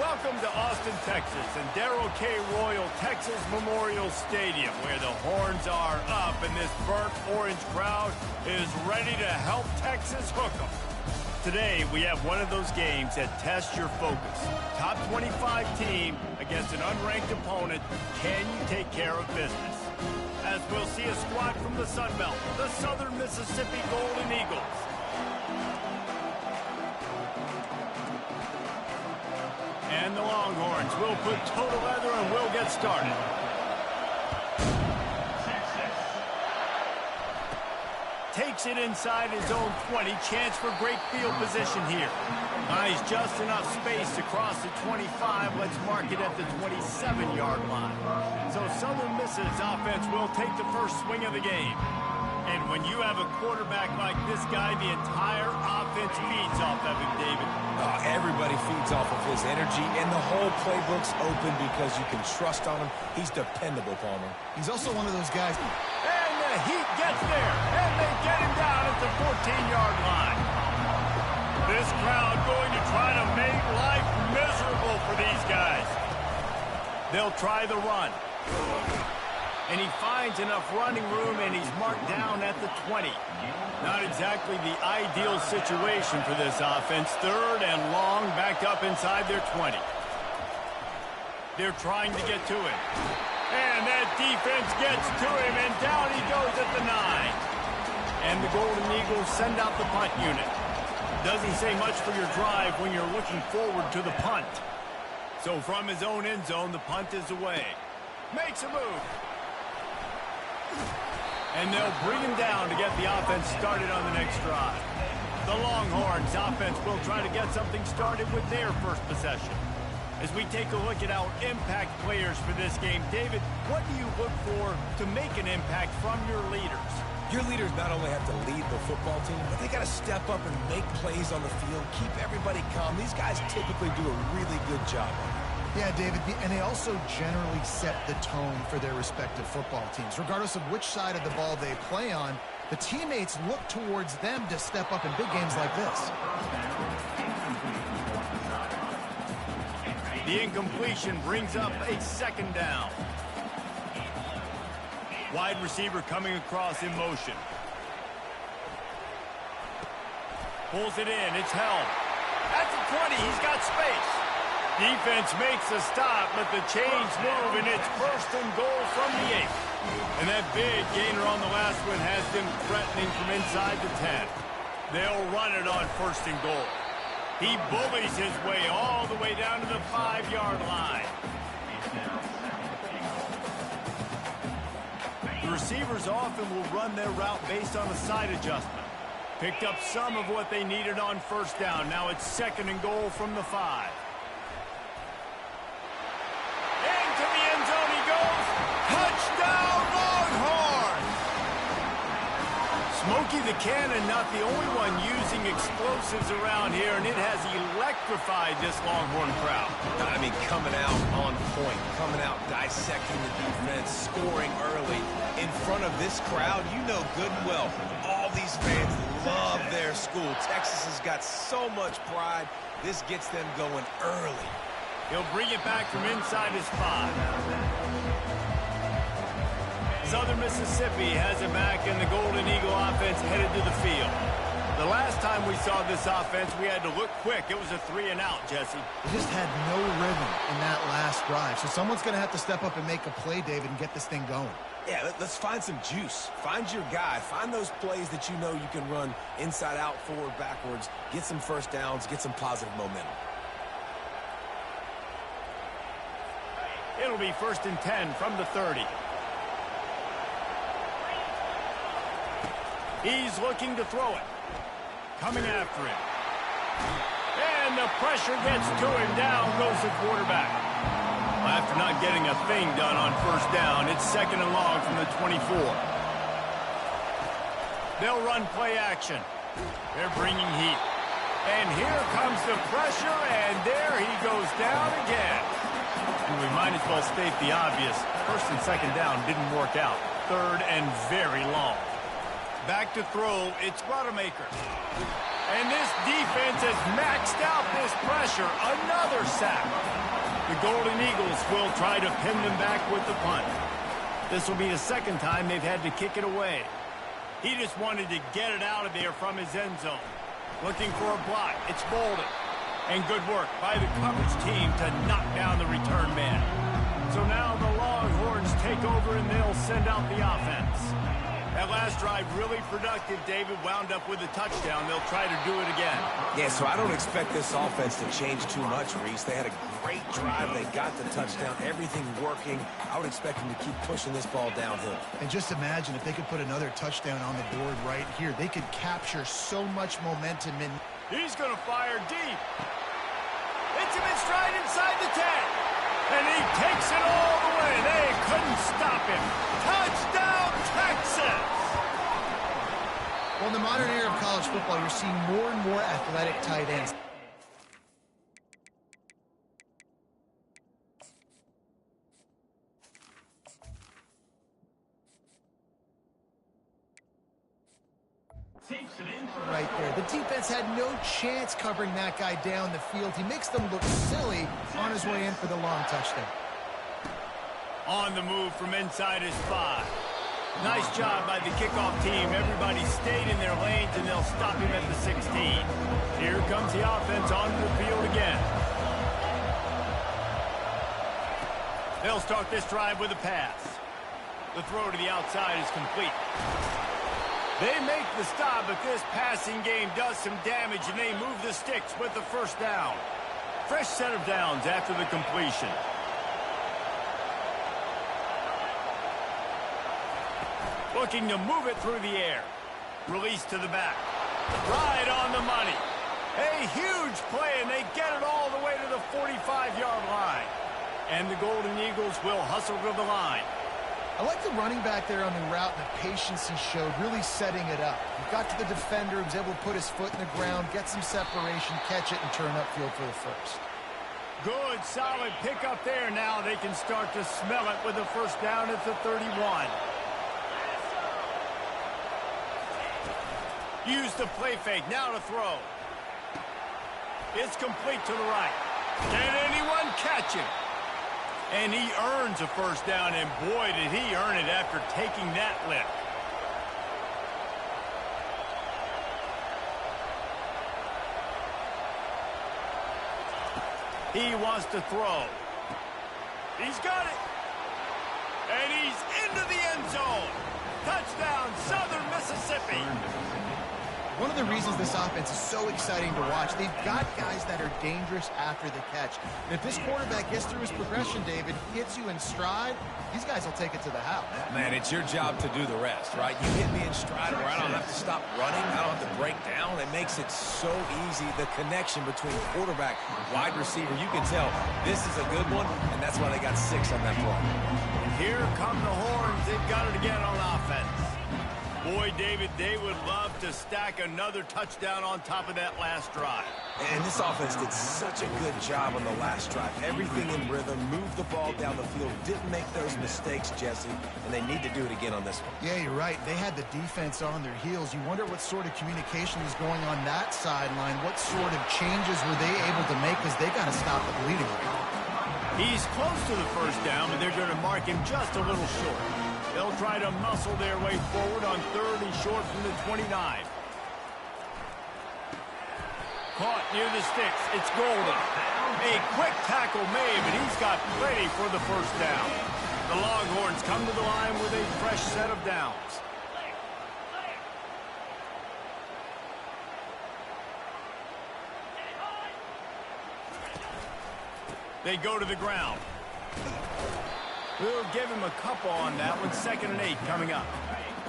Welcome to Austin, Texas, and Darrell K. Royal Texas Memorial Stadium, where the horns are up and this burnt orange crowd is ready to help Texas hook 'em. Today, we have one of those games that tests your focus. Top 25 team against an unranked opponent. Can you take care of business? As we'll see a squad from the Sun Belt, the Southern Mississippi Golden Eagles. And the Longhorns will put total leather and we'll get started. Takes it inside his own 20. Chance for great field position here. Buys just enough space to cross the 25. Let's mark it at the 27-yard line. So Southern Miss's offense will take the first swing of the game. And when you have a quarterback like this guy, the entire offense feeds off of him, David. Everybody feeds off of his energy, and the whole playbook's open because you can trust on him. He's dependable, Palmer. He's also one of those guys. And the heat gets there, and they get him down at the 14-yard line. This crowd going to try to make life miserable for these guys. They'll try the run. And he finds enough running room, and he's marked down at the 20. Not exactly the ideal situation for this offense. Third and long, backed up inside their 20. They're trying to get to him. And that defense gets to him, and down he goes at the 9. And the Golden Eagles send out the punt unit. Doesn't say much for your drive when you're looking forward to the punt. So from his own end zone, the punt is away. Makes a move. And they'll bring him down to get the offense started on the next drive. The Longhorns offense will try to get something started with their first possession. As we take a look at our impact players for this game, David, what do you look for to make an impact from your leaders? Your leaders not only have to lead the football team, but they got to step up and make plays on the field, keep everybody calm. These guys typically do a really good job on it. Yeah, David, and they also generally set the tone for their respective football teams. Regardless of which side of the ball they play on, the teammates look towards them to step up in big games like this. The incompletion brings up a second down. Wide receiver coming across in motion. Pulls it in. It's held. At the 20, he's got space. Defense makes a stop, but the chains move, and it's first and goal from the 8. And that big gainer on the last one has them threatening from inside the 10. They'll run it on first and goal. He bullies his way all the way down to the 5-yard line. The receivers often will run their route based on a side adjustment. Picked up some of what they needed on first down. Now it's second and goal from the 5. Into the end zone he goes. Touchdown, Longhorns! Smokey the Cannon, not the only one using explosives around here, and it has electrified this Longhorn crowd. I mean, coming out on point, coming out dissecting the defense, scoring early. In front of this crowd, you know good and well, all these fans love their school. Texas has got so much pride. This gets them going early. He'll bring it back from inside his 5. Southern Mississippi has it back, and the Golden Eagle offense headed to the field. The last time we saw this offense, we had to look quick. It was a 3-and-out, Jesse. They just had no rhythm in that last drive. So someone's going to have to step up and make a play, David, and get this thing going. Yeah, let's find some juice. Find your guy. Find those plays that you know you can run inside out, forward, backwards. Get some first downs. Get some positive momentum. It'll be first and 10 from the 30. He's looking to throw it. Coming after him. And the pressure gets to him. Down goes the quarterback. Well, after not getting a thing done on first down, it's second and long from the 24. They'll run play action. They're bringing heat. And here comes the pressure, and there he goes down again. And we might as well state the obvious. First and second down didn't work out. Third and very long. Back to throw, it's Rodemaker. And this defense has maxed out this pressure. Another sack. The Golden Eagles will try to pin them back with the punt. This will be the second time they've had to kick it away. He just wanted to get it out of there from his end zone. Looking for a block. It's Bolden. And good work by the coverage team to knock down the return man. So now the Longhorns take over and they'll send out the offense. That last drive really productive. David wound up with a touchdown. They'll try to do it again. Yeah, so I don't expect this offense to change too much, Reese. They had a great drive. They got the touchdown. Everything working. I would expect them to keep pushing this ball downhill. And just imagine if they could put another touchdown on the board right here. They could capture so much momentum. And he's going to fire deep. It's him in stride inside the 10. And he takes it all the way. They couldn't stop him. Touchdown, Texas! Well, in the modern era of college football, you're seeing more and more athletic tight ends. Right there. The defense had no chance covering that guy down the field. He makes them look silly on his way in for the long touchdown. On the move from inside his 5. Nice job by the kickoff team. Everybody stayed in their lanes, and they'll stop him at the 16. Here comes the offense onto the field again. They'll start this drive with a pass. The throw to the outside is complete. They make the stop, but this passing game does some damage, and they move the sticks with the first down. Fresh set of downs after the completion. Looking to move it through the air. Release to the back. Right on the money. A huge play, and they get it all the way to the 45-yard line. And the Golden Eagles will hustle to the line. I like the running back there on the route and the patience he showed, really setting it up. He got to the defender, he was able to put his foot in the ground, get some separation, catch it, and turn upfield for the first. Good, solid pickup there. Now they can start to smell it with the first down at the 31. Use the play fake, now to throw. It's complete to the right. Can anyone catch him? And he earns a first down, and boy, did he earn it after taking that lift. He wants to throw. He's got it. And he's into the end zone. Touchdown, Southern Mississippi. One of the reasons this offense is so exciting to watch, they've got guys that are dangerous after the catch. And if this quarterback gets through his progression, David, hits you in stride, these guys will take it to the house. Man, it's your job to do the rest, right? You hit me in stride where I don't have to stop running. I don't have to break down. It makes it so easy. The connection between quarterback and wide receiver, you can tell this is a good one, and that's why they got 6 on that play. Here come the horns. They've got it again on offense. Boy, David, they would love to stack another touchdown on top of that last drive. And this offense did such a good job on the last drive. Everything in rhythm, moved the ball down the field, didn't make those mistakes, Jesse, and they need to do it again on this one. Yeah, you're right. They had the defense on their heels. You wonder what sort of communication was going on that sideline. What sort of changes were they able to make, because they got to stop the bleeding. He's close to the first down, but they're going to mark him just a little short. They'll try to muscle their way forward on 3rd and short from the 29. Caught near the sticks. It's Golden. A quick tackle made, but he's got plenty for the first down. The Longhorns come to the line with a fresh set of downs. They go to the ground. We'll give him a couple on that one. 2nd and 8 coming up.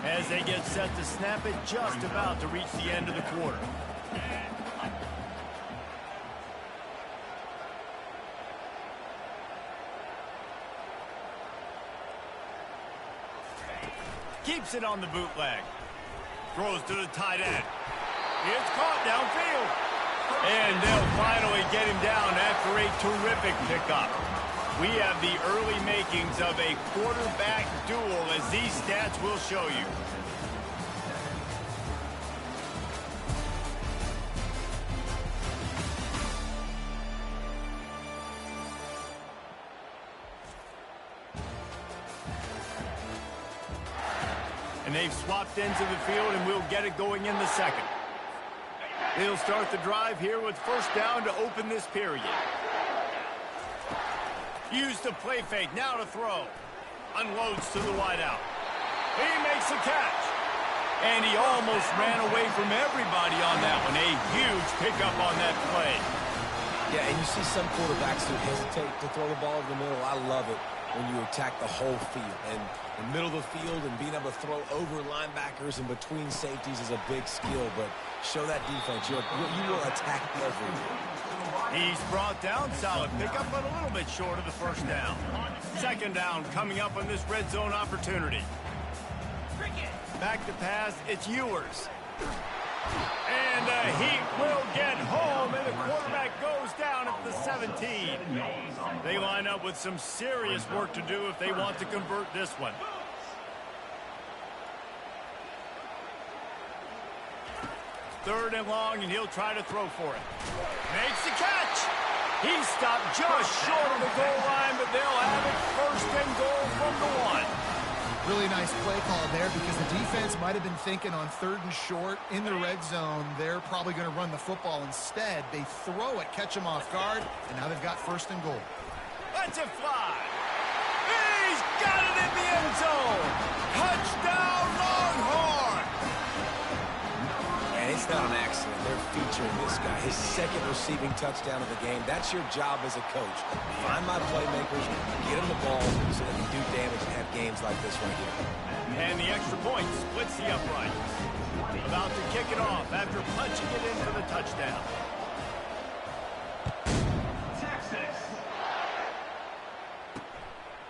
As they get set to snap it, just about to reach the end of the quarter. Keeps it on the bootleg. Throws to the tight end. It's caught downfield. And they'll finally get him down after a terrific pickup. We have the early makings of a quarterback duel, as these stats will show you. And they've swapped ends of the field, and we'll get it going in the second. They'll start the drive here with first down to open this period. Use the play fake, now to throw. Unloads to the wideout. He makes a catch. And he almost ran away from everybody on that one. A huge pickup on that play. Yeah, and you see some quarterbacks who hesitate to throw the ball over the middle. I love it when you attack the whole field. And the middle of the field and being able to throw over linebackers and between safeties is a big skill. But show that defense. You will attack everything. He's brought down, solid pickup, but a little bit short of the first down. Second down coming up on this red zone opportunity. Back to pass, it's Ewers. And he will get home, and the quarterback goes down at the 17. They line up with some serious work to do if they want to convert this one. Third and long, and he'll try to throw for it. Makes the catch. He stopped just short of the goal line, but they'll have it first and goal from the 1. Really nice play call there because the defense might have been thinking on third and short in the red zone. They're probably going to run the football. Instead, they throw it, catch them off guard, and now they've got first and goal. Let's it fly. He's got it in the end zone. Touchdown, Longhorn. And it's not an accident. They're featuring this guy. His second receiving touchdown of the game. That's your job as a coach. Find my playmakers, get them the ball so they can do damage and have games like this right here. And the extra point splits the upright. About to kick it off after punching it in for the touchdown. Texas.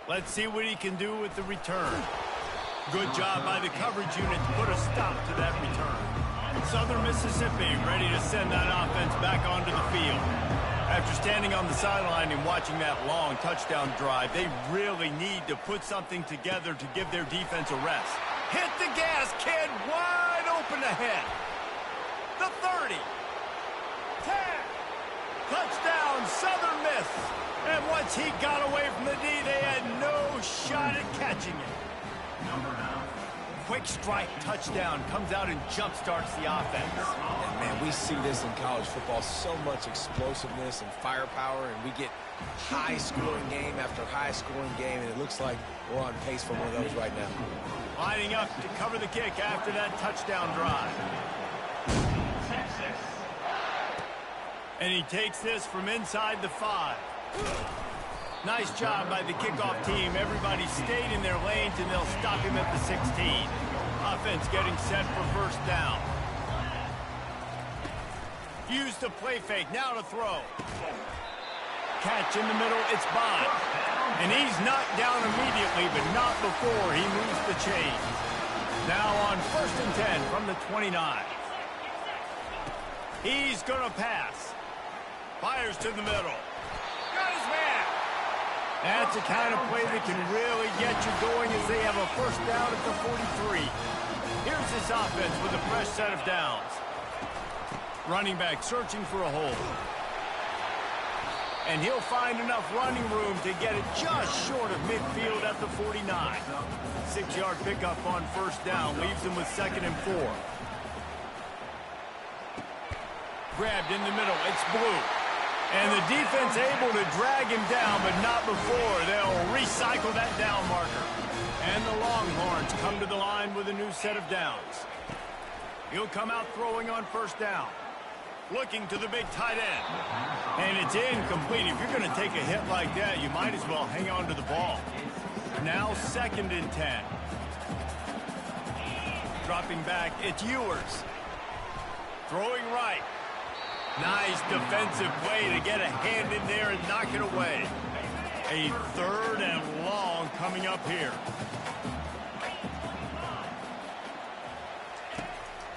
Let's see what he can do with the return. Good job by the coverage unit to put a stop to that return. Southern Mississippi ready to send that offense back onto the field. After standing on the sideline and watching that long touchdown drive, they really need to put something together to give their defense a rest. Hit the gas, kid, wide open ahead. The 30. 10. Touchdown, Southern Miss. And once he got away from the D, they had no shot at catching it. Quick strike touchdown comes out and jump-starts the offense. And man, we see this in college football, so much explosiveness and firepower, and we get high-scoring game after high-scoring game, and it looks like we're on pace for one of those right now. Lining up to cover the kick after that touchdown drive. And he takes this from inside the 5. Nice job by the kickoff team. Everybody stayed in their lanes, and they'll stop him at the 16. Offense getting set for first down. Use the play fake. Now to throw. Catch in the middle. It's Bond. And he's knocked down immediately, but not before he moves the chains. Now on first and 10 from the 29. He's going to pass. Fires to the middle. Got his man. That's the kind of play that can really get you going as they have a first down at the 43. Here's this offense with a fresh set of downs. Running back searching for a hole. And he'll find enough running room to get it just short of midfield at the 49. 6-yard pickup on first down leaves him with second and 4. Grabbed in the middle. It's Blue. And the defense able to drag him down, but not before. They'll recycle that down marker. And the Longhorns come to the line with a new set of downs. He'll come out throwing on first down. Looking to the big tight end. And it's incomplete. If you're going to take a hit like that, you might as well hang on to the ball. Now second and 10. Dropping back, it's Ewers. Throwing right. Nice defensive play to get a hand in there and knock it away. A third and long coming up here.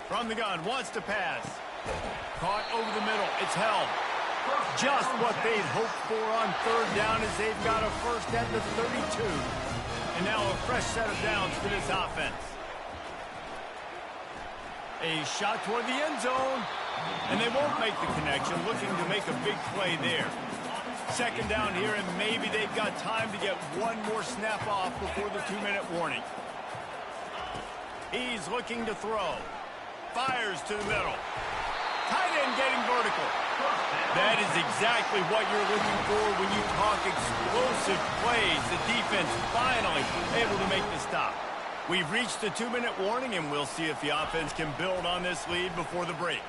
From the gun, wants to pass. Caught over the middle, it's held. Just what they'd hoped for on third down as they've got a first at the 32. And now a fresh set of downs for this offense. A shot toward the end zone. And they won't make the connection, looking to make a big play there. Second down here, and maybe they've got time to get one more snap off before the 2-minute warning. He's looking to throw. Fires to the middle. Tight end getting vertical. That is exactly what you're looking for when you talk explosive plays. The defense finally able to make the stop. We've reached the 2-minute warning, and we'll see if the offense can build on this lead before the break.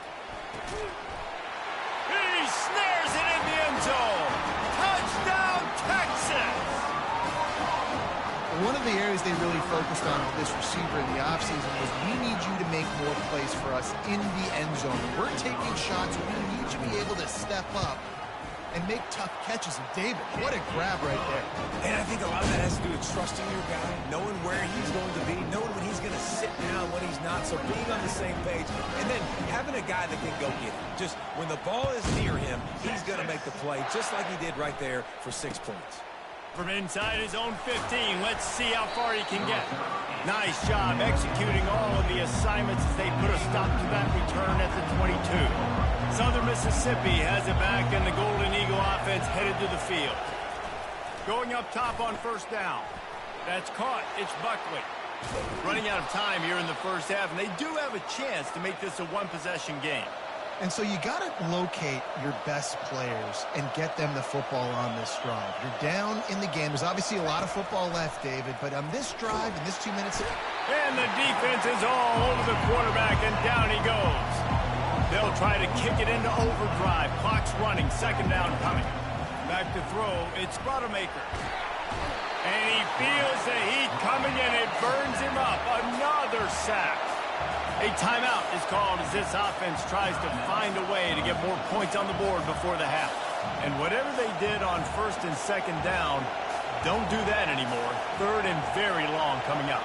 He snares it in the end zone. Touchdown, Texas! One of the areas they really focused on with this receiver in the offseason was we need you to make more plays for us in the end zone. We're taking shots. We need you to be able to step up and make tough catches. And David, what a grab right there. And I think a lot of that has to do with trusting your guy, knowing where he's going to be, knowing when he's going to sit down, when he's not, so being on the same page, and then having a guy that can go get it. Just when the ball is near him, he's going to make the play, just like he did right there for 6 points. From inside his own 15, let's see how far he can get. Nice job executing all of the assignments as they put a stop to that return at the 22. Southern Mississippi has it back, and the Golden Eagle offense headed to the field. Going up top on first down. That's caught. It's Buckley. Running out of time here in the first half, and they do have a chance to make this a one-possession game. And so you got to locate your best players and get them the football on this drive. You're down in the game. There's obviously a lot of football left, David, but on this drive, in this 2 minutes... And the defense is all over the quarterback, and down he goes. They'll try to kick it into overdrive. Clock's running. Second down coming. Back to throw. It's Rodemaker. And he feels the heat coming, and it burns him up. Another sack. A timeout is called as this offense tries to find a way to get more points on the board before the half. And whatever they did on first and second down, don't do that anymore. Third and very long coming up.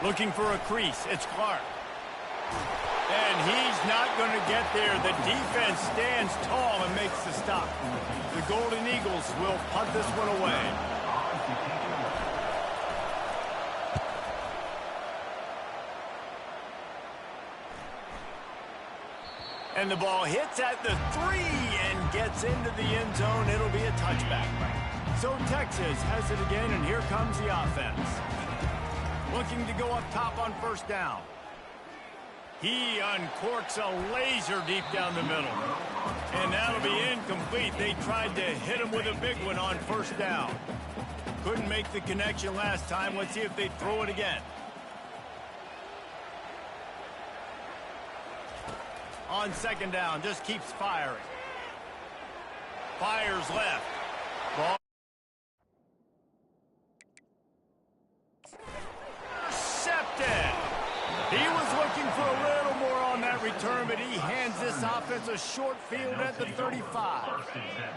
Looking for a crease. It's Clark. And he's not going to get there. The defense stands tall and makes the stop. The Golden Eagles will punt this one away. And the ball hits at the 3 and gets into the end zone. It'll be a touchback. So Texas has it again, and here comes the offense. Looking to go up top on first down. He uncorks a laser deep down the middle. And that'll be incomplete. They tried to hit him with a big one on first down. Couldn't make the connection last time. Let's see if they throw it again. On second down, just keeps firing. Fires left. Ball. Intercepted. He was looking for a little more on that return, but he hands this offense a short field at the 35.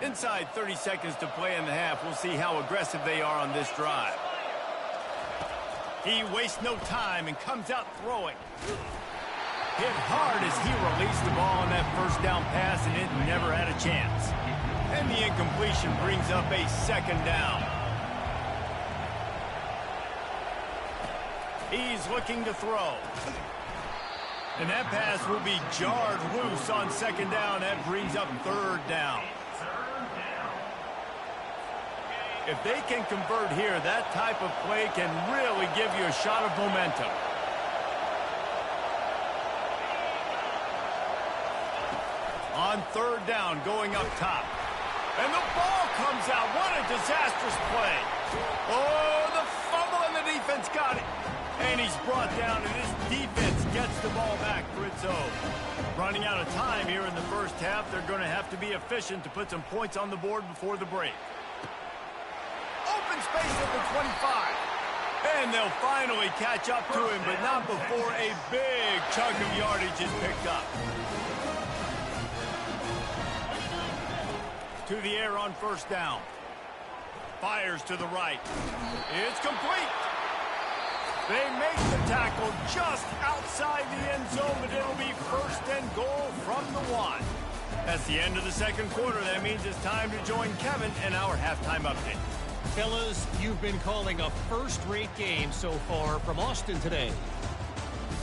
Inside 30 seconds to play in the half. We'll see how aggressive they are on this drive. He wastes no time and comes out throwing. Hit hard as he released the ball on that first down pass, and it never had a chance. And the incompletion brings up a second down. He's looking to throw. And that pass will be jarred loose on second down. That brings up third down. If they can convert here, that type of play can really give you a shot of momentum. On third down, going up top. And the ball comes out. What a disastrous play. Oh, the fumble, and the defense got it. And he's brought down, and this defense gets the ball back for its own. Running out of time here in the first half. They're going to have to be efficient to put some points on the board before the break. Open space at the 25. And they'll finally catch up to him, but not before a big chunk of yardage is picked up. To the air on first down. Fires to the right. It's complete. They make the tackle just outside the end zone, but it'll be first and goal from the 1. That's the end of the second quarter. That means it's time to join Kevin in our halftime update. Fellas, you've been calling a first-rate game so far from Austin today.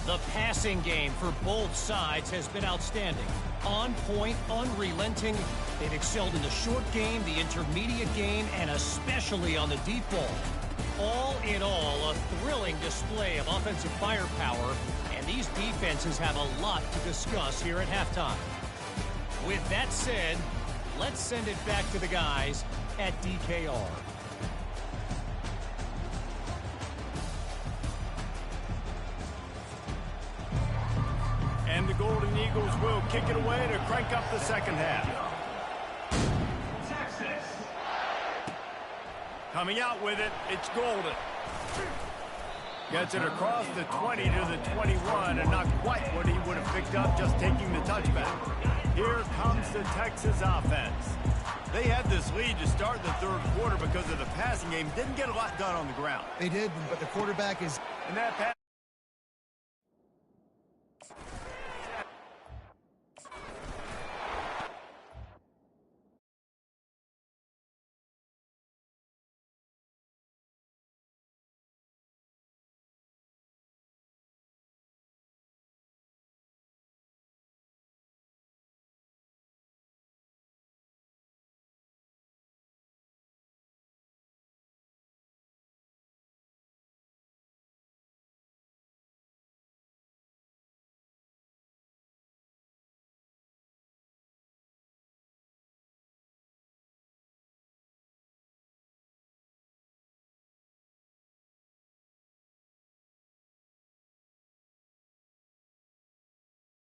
The passing game for both sides has been outstanding. On point, unrelenting. They've excelled in the short game, the intermediate game, and especially on the deep ball. All in all, a thrilling display of offensive firepower, and these defenses have a lot to discuss here at halftime. With that said, let's send it back to the guys at DKR. And the Golden Eagles will kick it away to crank up the second half. Texas. Coming out with it, it's Golden. Gets it across the 20 to the 21, and not quite what he would have picked up just taking the touchback. Here comes the Texas offense. They had this lead to start the third quarter because of the passing game. Didn't get a lot done on the ground. They did, but the quarterback is... And that pass